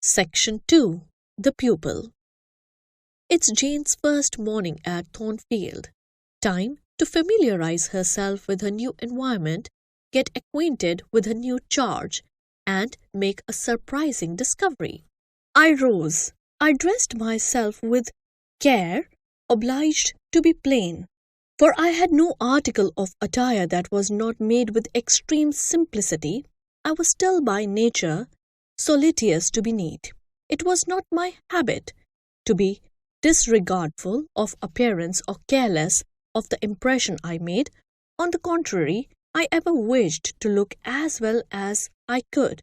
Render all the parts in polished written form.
Section 2. The Pupil. It's Jane's first morning at Thornfield. Time to familiarize herself with her new environment, get acquainted with her new charge, and make a surprising discovery. I rose. I dressed myself with care, obliged to be plain, for I had no article of attire that was not made with extreme simplicity. I was still by nature solicitous to be neat. It was not my habit to be disregardful of appearance or careless of the impression I made. On the contrary, I ever wished to look as well as I could,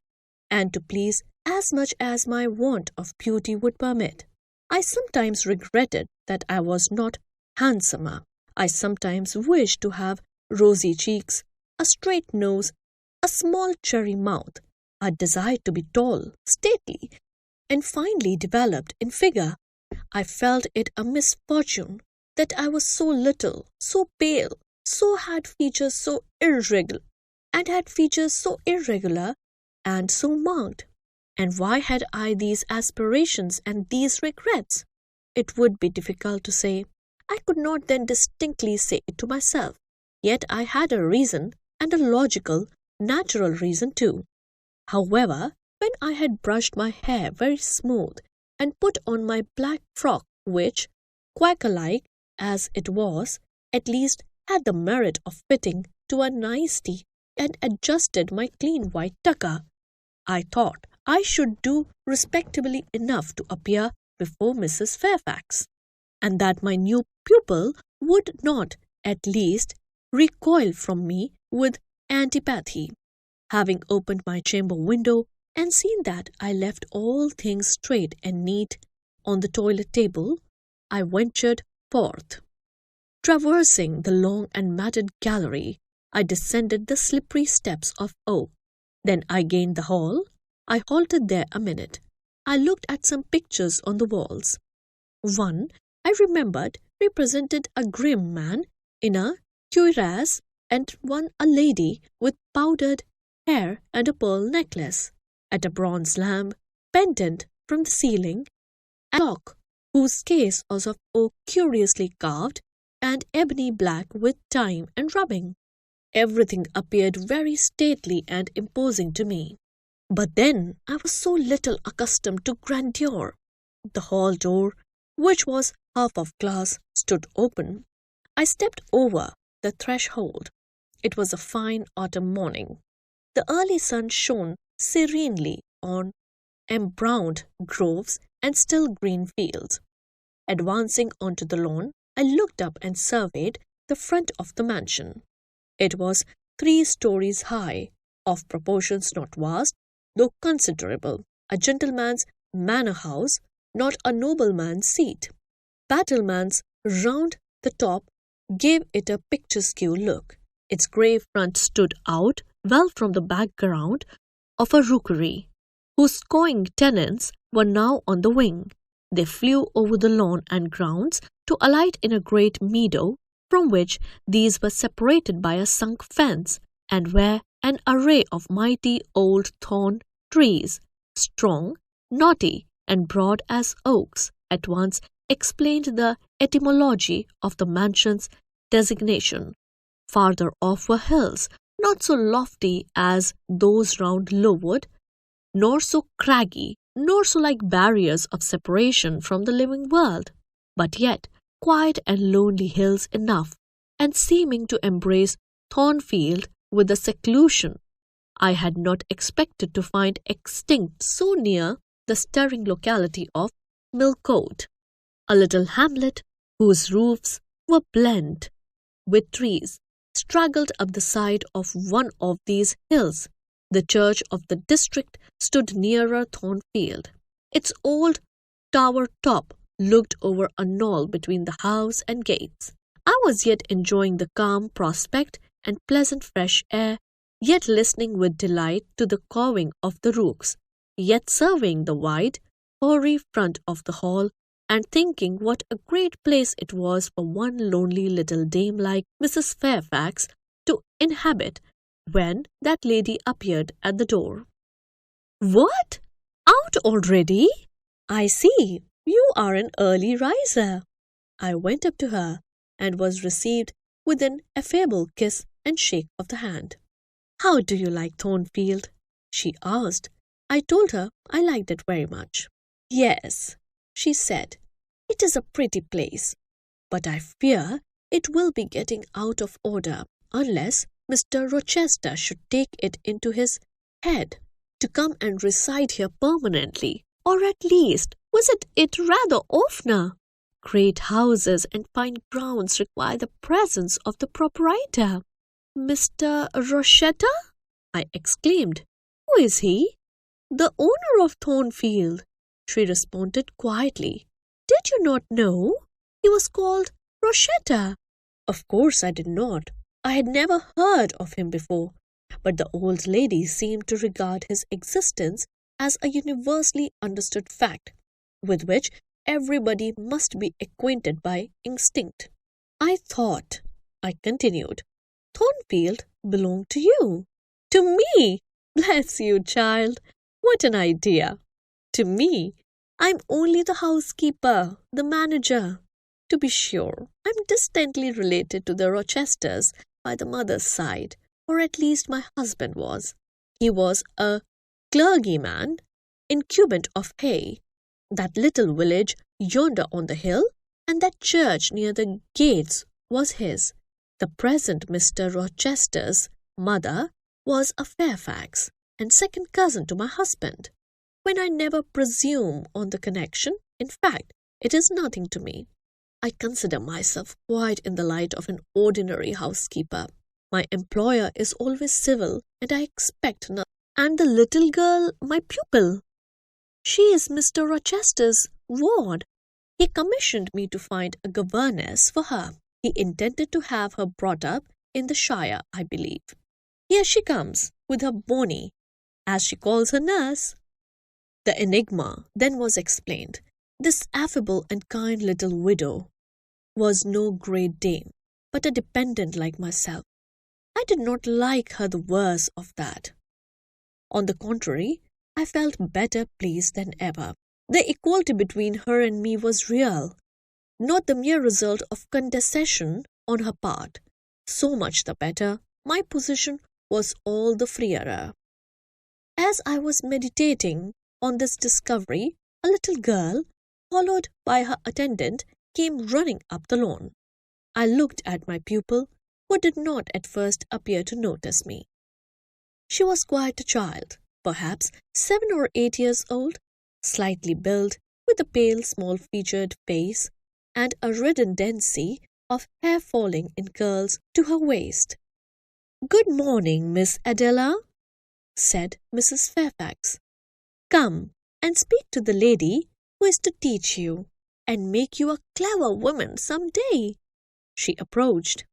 and to please as much as my want of beauty would permit. I sometimes regretted that I was not handsomer. I sometimes wished to have rosy cheeks, a straight nose, a small cherry mouth. I desired to be tall, stately, and finely developed in figure. I felt it a misfortune that I was so little, so pale, had features so irregular, and so marked. And why had I these aspirations and these regrets? It would be difficult to say. I could not then distinctly say it to myself. Yet I had a reason, and a logical, natural reason too. However, when I had brushed my hair very smooth and put on my black frock, which, Quaker-like as it was, at least had the merit of fitting to a nicety, and adjusted my clean white tucker, I thought I should do respectably enough to appear before Mrs. Fairfax, and that my new pupil would not, at least, recoil from me with antipathy. Having opened my chamber window and seen that I left all things straight and neat on the toilet table, I ventured forth. Traversing the long and matted gallery, I descended the slippery steps of oak. Then I gained the hall. I halted there a minute. I looked at some pictures on the walls. One, I remembered, represented a grim man in a cuirass, and one a lady with powdered hair and a pearl necklace, at a bronze lamp pendant from the ceiling, a clock whose case was of oak curiously carved, and ebony black with time and rubbing. Everything appeared very stately and imposing to me. But then I was so little accustomed to grandeur. The hall door, which was half of glass, stood open. I stepped over the threshold. It was a fine autumn morning. The early sun shone serenely on embrowned groves and still green fields. Advancing onto the lawn, I looked up and surveyed the front of the mansion. It was 3 stories high, of proportions not vast, though considerable, a gentleman's manor house, not a nobleman's seat. Battlements round the top gave it a picturesque look. Its grey front stood out well from the background of a rookery, whose cawing tenants were now on the wing. They flew over the lawn and grounds to alight in a great meadow, from which these were separated by a sunk fence, and where an array of mighty old thorn trees, strong, knotty, and broad as oaks, at once explained the etymology of the mansion's designation. Farther off were hills, not so lofty as those round Lowood, nor so craggy, nor so like barriers of separation from the living world, but yet quiet and lonely hills enough, and seeming to embrace Thornfield with a seclusion I had not expected to find extinct so near the stirring locality of Millcote, a little hamlet whose roofs were blent with trees, straggled up the side of one of these hills. The church of the district stood nearer Thornfield. Its old tower top looked over a knoll between the house and gates. I was yet enjoying the calm prospect and pleasant fresh air, yet listening with delight to the cawing of the rooks, yet surveying the wide, hoary front of the hall, and thinking what a great place it was for one lonely little dame like Mrs. Fairfax to inhabit, when that lady appeared at the door. "What? Out already? I see. You are an early riser. I went up to her and was received with an affable kiss and shake of the hand. How do you like Thornfield? She asked. I told her I liked it very much. Yes, she said, it is a pretty place, but I fear it will be getting out of order unless Mr. Rochester should take it into his head to come and reside here permanently, or at least visit it rather oftener. Great houses and fine grounds require the presence of the proprietor. Mr. Rochester? I exclaimed. Who is he? The owner of Thornfield, she responded quietly. Did you not know? He was called Rochester. Of course I did not. I had never heard of him before, but the old lady seemed to regard his existence as a universally understood fact, with which everybody must be acquainted by instinct. I thought, I continued, Thornfield belonged to you. To me? Bless you, child. What an idea. To me? I'm only the housekeeper, the manager. To be sure, I'm distantly related to the Rochesters by the mother's side, or at least my husband was. He was a clergyman, incumbent of Hay, that little village yonder on the hill, and that church near the gates was his. The present Mr. Rochester's mother was a Fairfax, and second cousin to my husband. When I never presume on the connection, in fact, it is nothing to me. I consider myself quite in the light of an ordinary housekeeper. My employer is always civil, and I expect nothing. And the little girl, my pupil, she is Mr. Rochester's ward. He commissioned me to find a governess for her. He intended to have her brought up in the Shire, I believe. Here she comes, with her Bonnie, as she calls her nurse. The enigma then was explained. This affable and kind little widow was no great dame, but a dependent like myself. I did not like her the worse of that. On the contrary, I felt better pleased than ever. The equality between her and me was real, not the mere result of condescension on her part. So much the better, my position was all the freer. As I was meditating on this discovery, a little girl, followed by her attendant, came running up the lawn. I looked at my pupil, who did not at first appear to notice me. She was quite a child, perhaps 7 or 8 years old, slightly built, with a pale, small-featured face, and a redundancy of hair falling in curls to her waist. "Good morning, Miss Adela," said Mrs. Fairfax. "Come and speak to the lady who is to teach you, and make you a clever woman some day." She approached.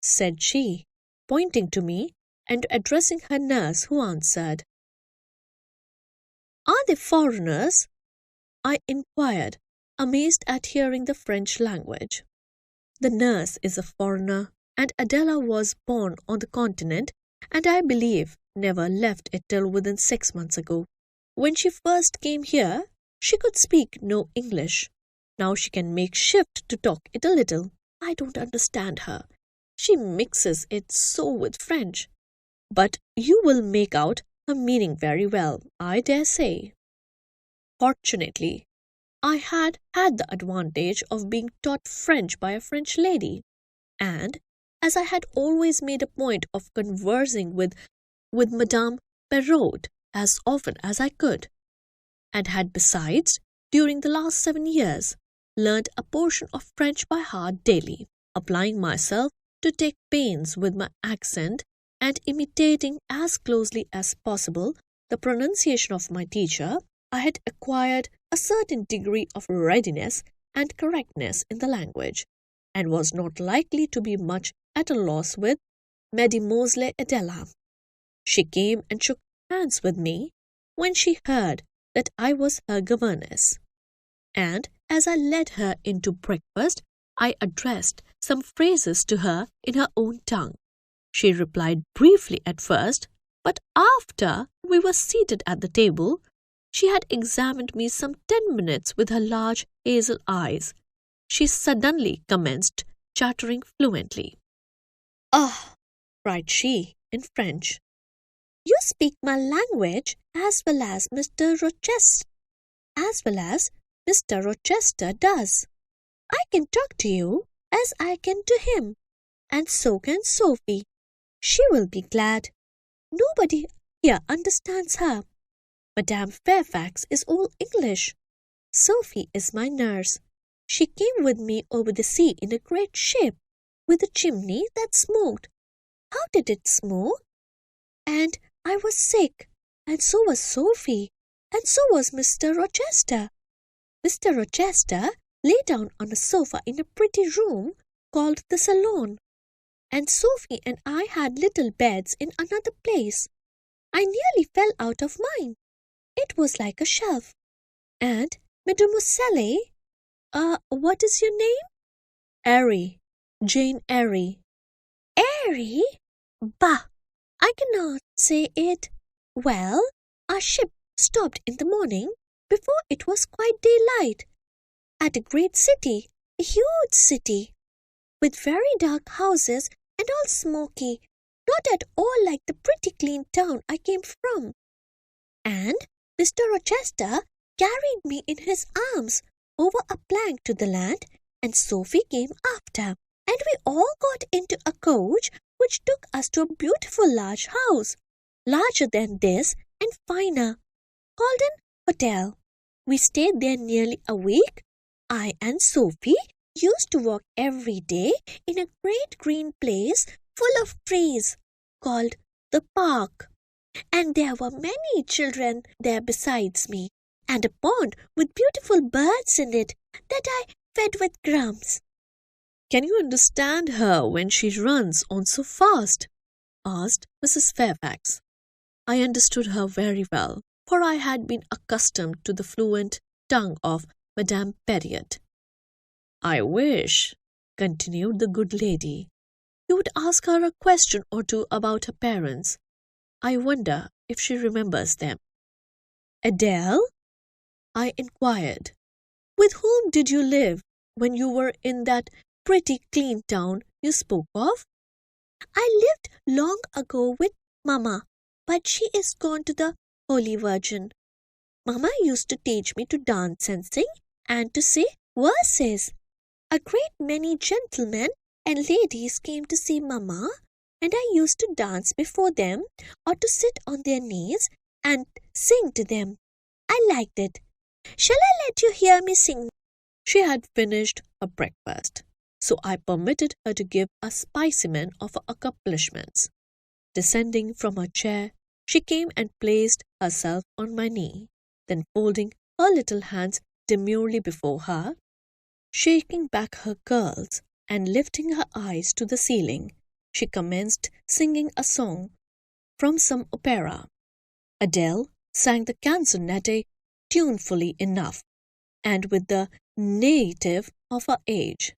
Said she, pointing to me and addressing her nurse, who answered. "Are they foreigners?" I inquired, amazed at hearing the French language. The nurse is a foreigner, and Adela was born on the continent, and I believe never left it till within 6 months ago. When she first came here, she could speak no English. Now she can make shift to talk it a little. I don't understand her. She mixes it so with French. But you will make out her meaning very well, I dare say. Fortunately, I had the advantage of being taught French by a French lady, and as I had always made a point of conversing with Madame Perrault as often as I could, and had besides, during the last 7 years, learnt a portion of French by heart daily, applying myself to take pains with my accent and imitating as closely as possible the pronunciation of my teacher, I had acquired a certain degree of readiness and correctness in the language, and was not likely to be much at a loss with Mademoiselle Adela. She came and shook hands with me when she heard that I was her governess, and as I led her into breakfast, I addressed some phrases to her in her own tongue. She replied briefly at first, But after we were seated at the table, she had examined me some 10 minutes with her large hazel eyes. She suddenly commenced chattering fluently. "Ah," cried she in French, "you speak my language as well as Mr. Rochester does. I can talk to you as I can to him, and so can Sophie. She will be glad. Nobody here understands her. Madame Fairfax is all English. Sophie is my nurse. She came with me over the sea in a great ship, with a chimney that smoked. How did it smoke? And I was sick, and so was Sophie, and so was Mr. Rochester. Mr. Rochester lay down on a sofa in a pretty room called the salon, and Sophie and I had little beds in another place. I nearly fell out of mine. It was like a shelf. And Mademoiselle, what is your name?" "Airy, Jane Airy." "Airy? Bah! I cannot say it. Well, our ship stopped in the morning before it was quite daylight, at a great city, a huge city, with very dark houses and all smoky, not at all like the pretty clean town I came from. And Mr. Rochester carried me in his arms over a plank to the land, and Sophie came after, and we all got into a coach which took us to a beautiful large house, larger than this and finer, called an hotel. We stayed there nearly a week. I and Sophie used to walk every day in a great green place full of trees, called the park. And there were many children there besides me, and a pond with beautiful birds in it that I fed with crumbs." "Can you understand her when she runs on so fast?" asked Mrs. Fairfax. I understood her very well, for I had been accustomed to the fluent tongue of Madame Perriot. "I wish," continued the good lady, "you would ask her a question or two about her parents. I wonder if she remembers them." "Adele?" I inquired. "With whom did you live when you were in that pretty clean town you spoke of?" "I lived long ago with Mamma, but she is gone to the Holy Virgin. Mamma used to teach me to dance and sing, and to say verses. A great many gentlemen and ladies came to see Mamma, and I used to dance before them, or to sit on their knees and sing to them. I liked it. Shall I let you hear me sing?" She had finished her breakfast, so I permitted her to give a specimen of her accomplishments. Descending from her chair, she came and placed herself on my knee, then folding her little hands demurely before her, shaking back her curls and lifting her eyes to the ceiling, she commenced singing a song from some opera. Adele sang the canzonette tunefully enough, and with the native of her age.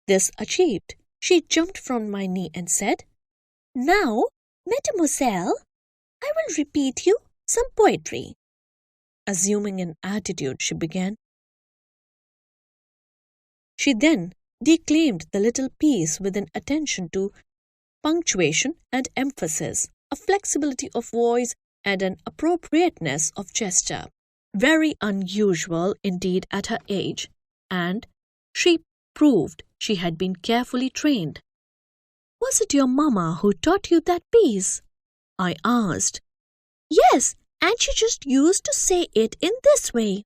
This achieved, she jumped from my knee and said, "Now, Mademoiselle, I will repeat you some poetry." Assuming an attitude, she began. She then declaimed the little piece with an attention to punctuation and emphasis, a flexibility of voice and an appropriateness of gesture, very unusual indeed at her age, and she proved she had been carefully trained. "Was it your mamma who taught you that piece?" I asked. "Yes, and she just used to say it in this way."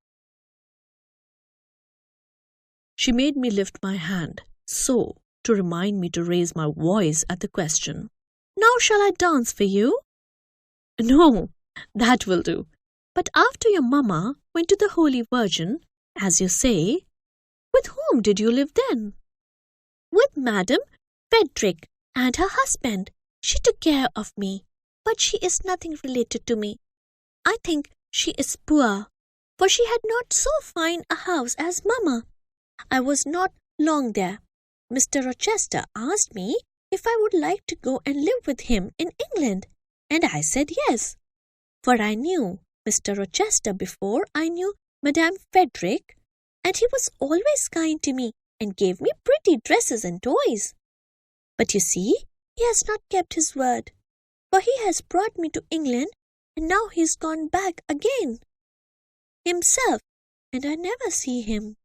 She made me lift my hand, so to remind me to raise my voice at the question, "Now shall I dance for you?" "No, that will do. But after your mamma went to the Holy Virgin, as you say, with whom did you live then?" "With Madame Frederick and her husband. She took care of me, but she is nothing related to me. I think she is poor, for she had not so fine a house as Mamma. I was not long there. Mr. Rochester asked me if I would like to go and live with him in England, And I said yes, for I knew Mr. Rochester before I knew Madame Frederick, and he was always kind to me and gave me pretty dresses and toys. But you see, he has not kept his word, for he has brought me to England, and now he's gone back again himself, and I never see him.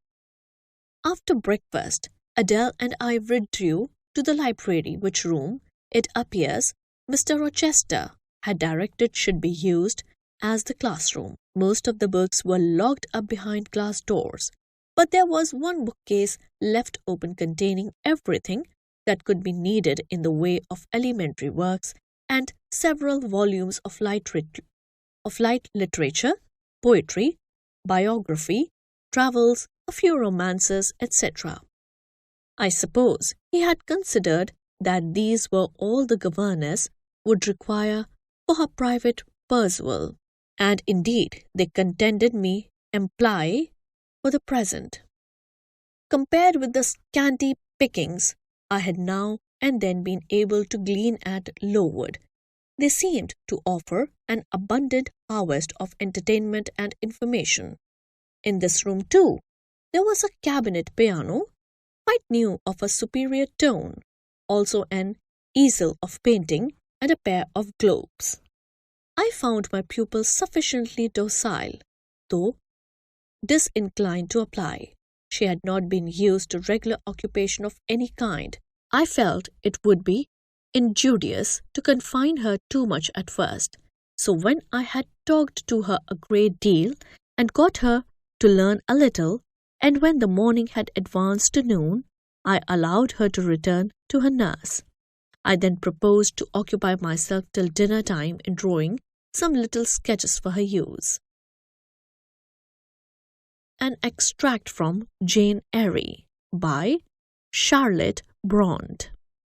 After breakfast, Adele and I withdrew to the library, which room, it appears, Mr. Rochester had directed should be used as the classroom. Most of the books were locked up behind glass doors, but there was one bookcase left open containing everything that could be needed in the way of elementary works and several volumes of light literature, poetry, biography, travels, a few romances, etc. I suppose he had considered that these were all the governess would require for her private perusal, and indeed they contented me amply for the present. Compared with the scanty pickings I had now and then been able to glean at Lowood, they seemed to offer an abundant harvest of entertainment and information. In this room, too, there was a cabinet piano, quite new of a superior tone, also an easel of painting and a pair of globes. I found my pupil sufficiently docile, though disinclined to apply. She had not been used to regular occupation of any kind. I felt it would be injurious to confine her too much at first, so when I had talked to her a great deal and got her to learn a little, and when the morning had advanced to noon, I allowed her to return to her nurse. I then proposed to occupy myself till dinner time in drawing some little sketches for her use. An extract from Jane Eyre by Charlotte Brontë.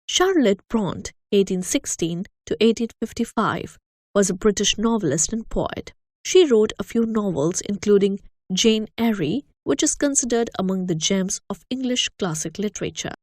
Charlotte Brontë, 1816 to 1855, was a British novelist and poet. She wrote a few novels, including Jane Eyre, which is considered among the gems of English classic literature.